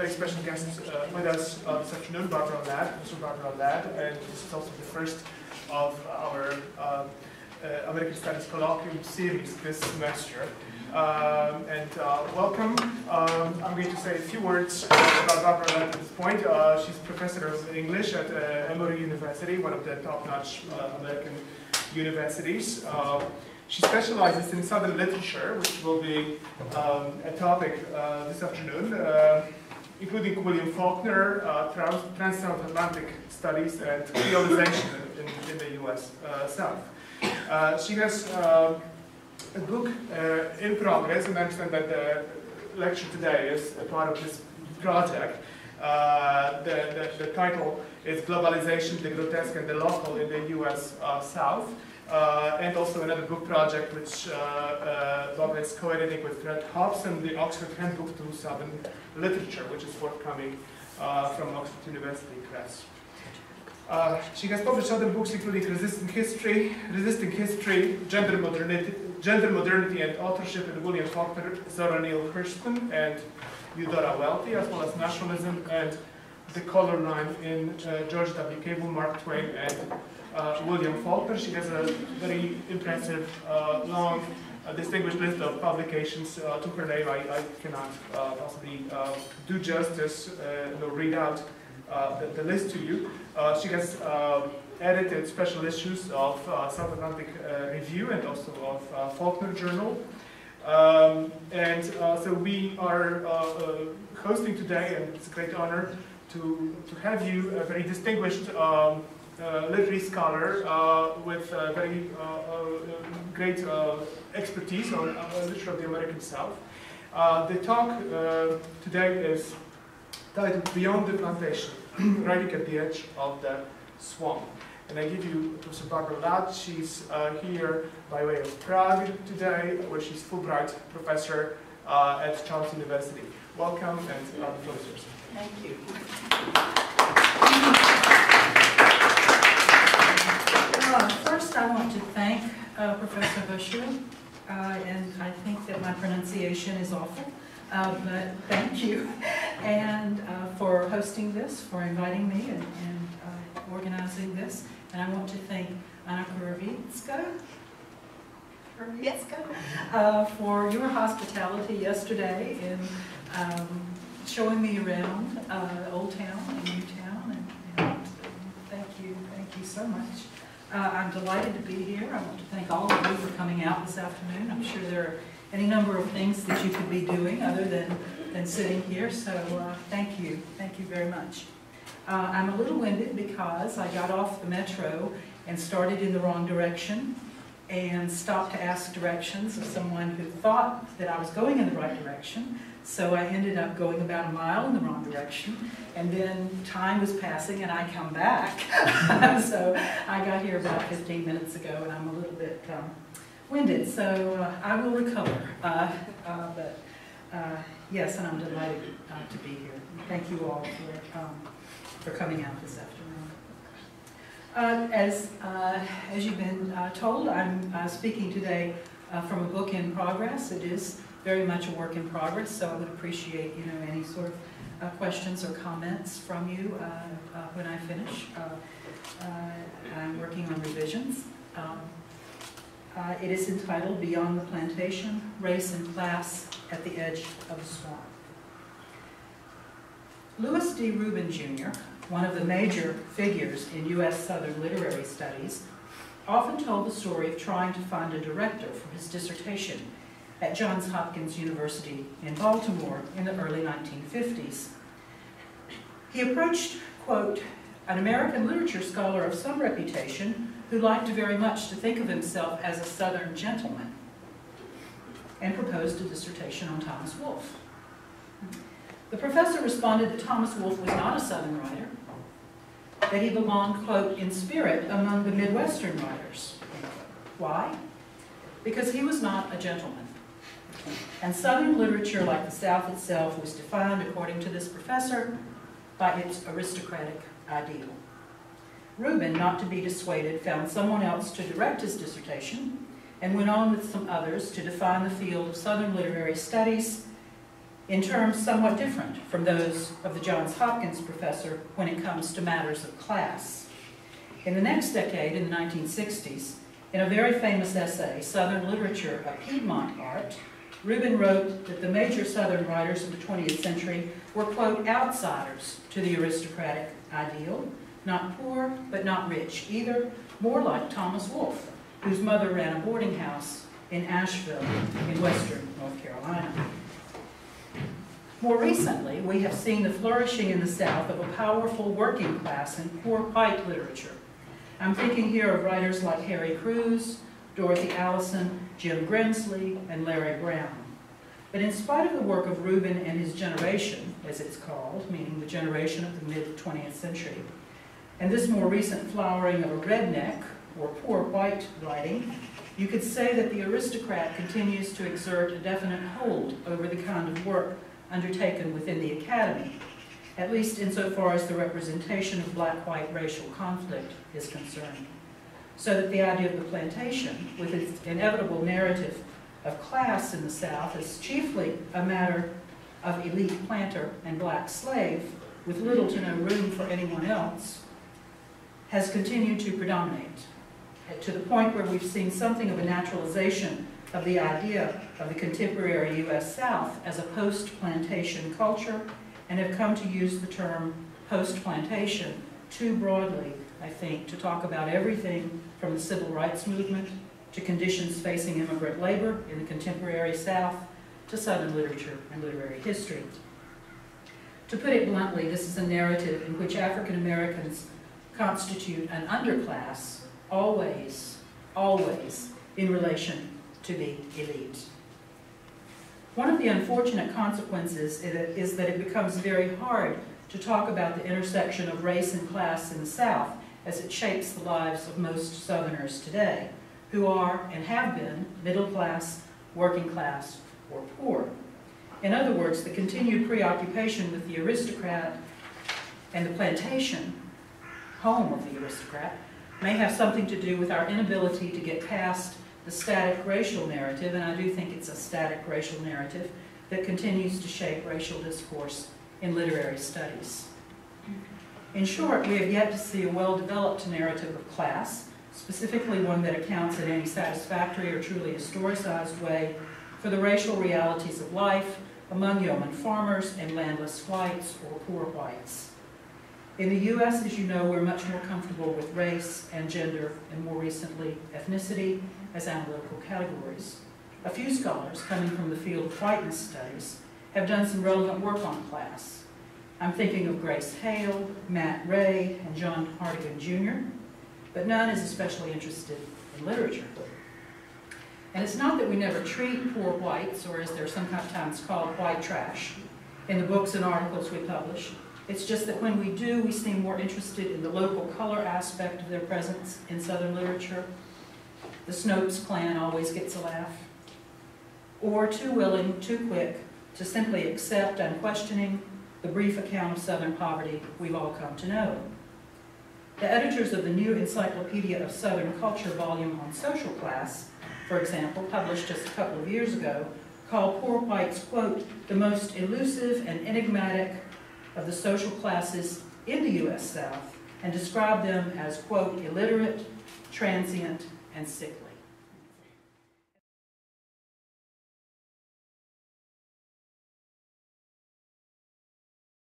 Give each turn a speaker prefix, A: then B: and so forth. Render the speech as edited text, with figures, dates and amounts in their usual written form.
A: very special guest with us this afternoon, Professor Barbara Ladd, and this is also the first of our American Studies Colloquium series this semester. Welcome. I'm going to say a few words about Barbara Ladd at this point. She's professor of English at Emory University, one of the top-notch American universities. She specializes in Southern literature, which will be a topic this afternoon, including William Faulkner, transatlantic studies, and creolization in the U.S. South. She has a book in progress, and I understand that the lecture today is a part of this project. The title is Globalization, the Grotesque and the Local in the U.S. South. And also another book project which Bob is co-editing with Fred Hobson, the Oxford Handbook to Southern Literature, which is forthcoming from Oxford University Press. She has published other books including Resisting History, Gender Modernity and Authorship in William Faulkner, Zora Neale Hurston, and Eudora Welty, as well as Nationalism and The Color Line in George W. Cable, Mark Twain, and William Faulkner. She has a very impressive, long, distinguished list of publications to her name. I cannot possibly do justice nor read out the list to you. She has edited special issues of South Atlantic Review and also of Faulkner Journal. So we are hosting today, and it's a great honor to have you, a very distinguished literary scholar with very great expertise on literature of the American South. The talk today is titled Beyond the Plantation, Writing at the Edge of the Swamp. And I give you Professor Barbara Ladd. She's here by way of Prague today, where she's Fulbright professor at Charles University. Welcome, and the floor is yours.
B: Thank you. First, I want to thank Professor Basiuk, and I think that my pronunciation is awful, but thank you, and for hosting this, for inviting me, and organizing this. And I want to thank Anna Kurovitska for your hospitality yesterday in showing me around Old Town and New Town, and thank you so much. I'm delighted to be here. I want to thank all of you for coming out this afternoon. I'm sure there are any number of things that you could be doing other than sitting here, so thank you very much. I'm a little winded because I got off the metro and started in the wrong direction and stopped to ask directions of someone who thought that I was going in the right direction. So I ended up going about a mile in the wrong direction, and then time was passing and I come back. So I got here about 15 minutes ago, and I'm a little bit winded, so I will recover. Yes, and I'm delighted to be here. Thank you all for coming out this afternoon. As you've been told, I'm speaking today from a book in progress. It is very much a work in progress, so I would appreciate any sort of questions or comments from you when I finish. I'm working on revisions. It is entitled Beyond the Plantation, Race and Class at the Edge of the Swamp. Lewis D. Rubin, Jr., one of the major figures in U.S. Southern literary studies, often told the story of trying to find a director for his dissertation at Johns Hopkins University in Baltimore in the early 1950s. He approached, quote, an American literature scholar of some reputation who liked very much to think of himself as a Southern gentleman, and proposed a dissertation on Thomas Wolfe. The professor responded that Thomas Wolfe was not a Southern writer, that he belonged, quote, in spirit among the Midwestern writers. Why? Because he was not a gentleman. And Southern literature, like the South itself, was defined, according to this professor, by its aristocratic ideal. Rubin, not to be dissuaded, found someone else to direct his dissertation, and went on with some others to define the field of Southern literary studies in terms somewhat different from those of the Johns Hopkins professor when it comes to matters of class. In the next decade, in the 1960s, in a very famous essay, Southern Literature, a Piedmont Art, Rubin wrote that the major Southern writers of the 20th century were, quote, outsiders to the aristocratic ideal, not poor but not rich either, more like Thomas Wolfe, whose mother ran a boarding house in Asheville in western North Carolina. More recently, we have seen the flourishing in the South of a powerful working class in poor white literature. I'm thinking here of writers like Harry Crews, Dorothy Allison, Jim Grimsley, and Larry Brown. But in spite of the work of Rubin and his generation, as it's called, meaning the generation of the mid-20th century, and this more recent flowering of a redneck, or poor white writing, you could say that the aristocrat continues to exert a definite hold over the kind of work undertaken within the academy, at least insofar as the representation of black-white racial conflict is concerned. So that the idea of the plantation, with its inevitable narrative of class in the South, is chiefly a matter of elite planter and black slave, with little to no room for anyone else, has continued to predominate, to the point where we've seen something of a naturalization of the idea of the contemporary U.S. South as a post-plantation culture, and have come to use the term post-plantation too broadly, I think, to talk about everything from the civil rights movement to conditions facing immigrant labor in the contemporary South to Southern literature and literary history. To put it bluntly, this is a narrative in which African Americans constitute an underclass, always, always in relation to the elite. One of the unfortunate consequences is that it becomes very hard to talk about the intersection of race and class in the South as it shapes the lives of most Southerners today, who are and have been middle class, working class, or poor. In other words, the continued preoccupation with the aristocrat and the plantation, home of the aristocrat, may have something to do with our inability to get past the static racial narrative, and I do think it's a static racial narrative that continues to shape racial discourse in literary studies. In short, we have yet to see a well-developed narrative of class, specifically one that accounts in any satisfactory or truly historicized way for the racial realities of life among yeoman farmers and landless whites or poor whites. In the U.S., as you know, we're much more comfortable with race and gender, and more recently, ethnicity, as analytical categories. A few scholars coming from the field of whiteness studies have done some relevant work on class. I'm thinking of Grace Hale, Matt Ray, and John Hartigan Jr., but none is especially interested in literature. And it's not that we never treat poor whites, or as they're sometimes called, white trash, in the books and articles we publish. It's just that when we do, we seem more interested in the local color aspect of their presence in Southern literature. The Snopes clan always gets a laugh. Or too willing, too quick, to simply accept unquestioning the brief account of Southern poverty we've all come to know. The editors of the new Encyclopedia of Southern Culture volume on social class, for example, published just a couple of years ago, call poor whites, quote, the most elusive and enigmatic of the social classes in the U.S. South, and describe them as, quote, illiterate, transient, and sickly.